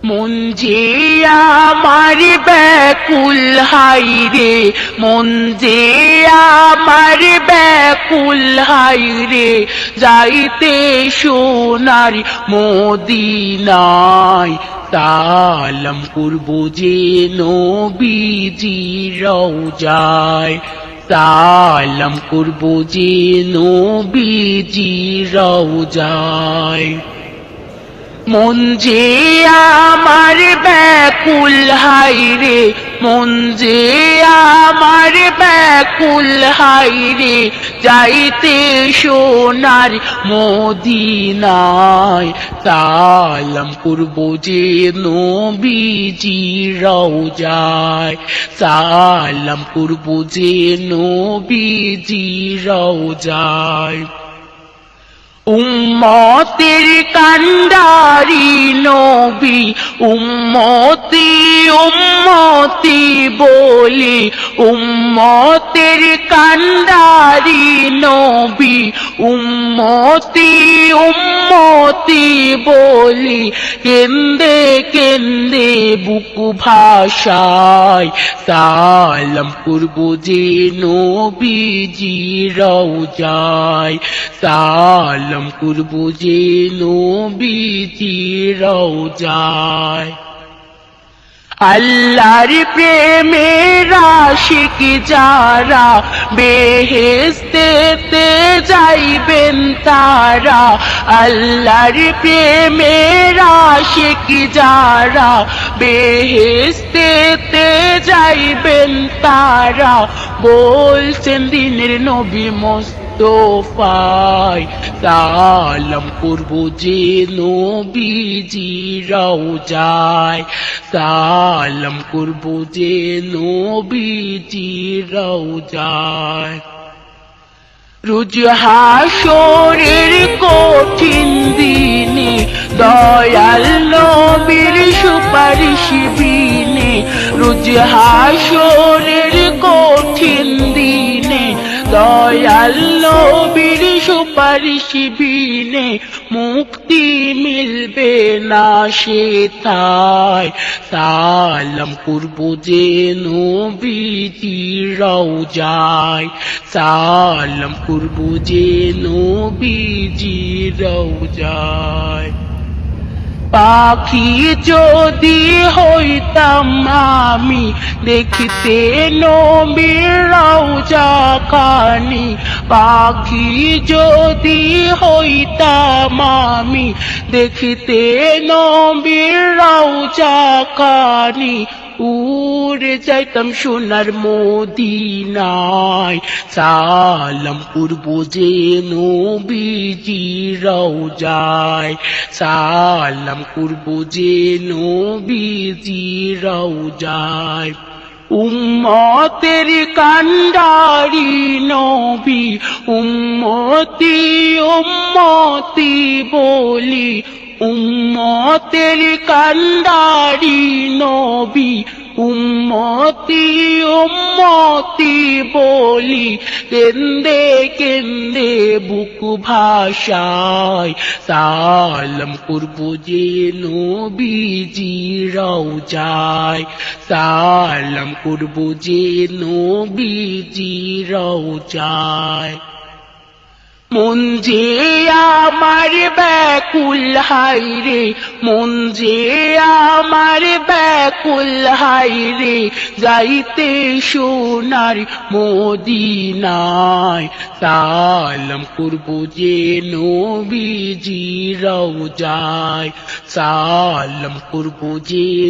মন যে আমার ব্যাকুল হায়রে, মন যে আমার ব্যাকুল হায়রে, যাইতে সোনার মদিনায়। সালাম করব যে নবীজির রওজায়, সালাম করব যে নবীজির রওজায়। মন যে আমার ব্যাকুল হায়রে, মন যে আমার ব্যাকুল হায়রে, যাইতে সোনার মদিনায়। সালাম করব যে নবীজির রওজায়, সালাম করব যে নবীজির রওজায়। উম্মতের কান্ডারি নবী, উম্মতি উম্মতি বলি, উম্মতের কান্ডারি নবী, উম্মতি উম্মতি বলি, কেন্দে কেন্দে বুক ভাষায়। সালাম করব যে নবীজির রওজায়, সালাম করব যে নবীজির রওজায়। আল্লাহর প্রেমের আশিক যারা, বেহেশতেতে যাইবেন তারা। আল্লাহর প্রেমের আশিক যারা, বেহেশতেতে যাইবেন তারা। বলছেন দিনের নবী মুস্তাফায়, সালাম করব যে নবীজির রওজায়, সালাম করব যে নবীজির রওজায়। রোজ হাসরের কঠিন দিনে, দয়াল নবীর সুপারিশ বিনে। রোজ হাসরের কঠিন দিনে, দয়াল নবীর সুপারিশ বিনে। মুক্তি মিলবে না সেথায়, সালাম করব যে নবীজির রওজায়, সালাম করব যে নবীজির রওজায়। পাখি যদি হইতাম আমি, দেখিতে নবীর রওজা খানি। পাখি যদি হইতাম আমি, দেখিতে নবীর রওজা খানি। উড়ে যাইতাম সোনার মদিনায়, সালাম করব যে নবীজির রওজায়, সালাম করব যে নবীজির রওজায়। উম্মতের কান্ডারি নবী, উম্মতি উম্মতি বলি, উম্মতের কান্ডারি নবী, উম্মতি উম্মতি বলি, কেন্দে কেন্দে বুক ভাষায়। সালাম করব যে নবীজির রওজায়, সালাম করব যে নবীজির রওজায়। মন যে আমার ব্যাকুল হায়রে, মন যে আমার ব্যাকুল হায়রে, যাইতে সোনার মদিনায়। সালাম করব যে নবীজির রওজায়, সালাম করব যে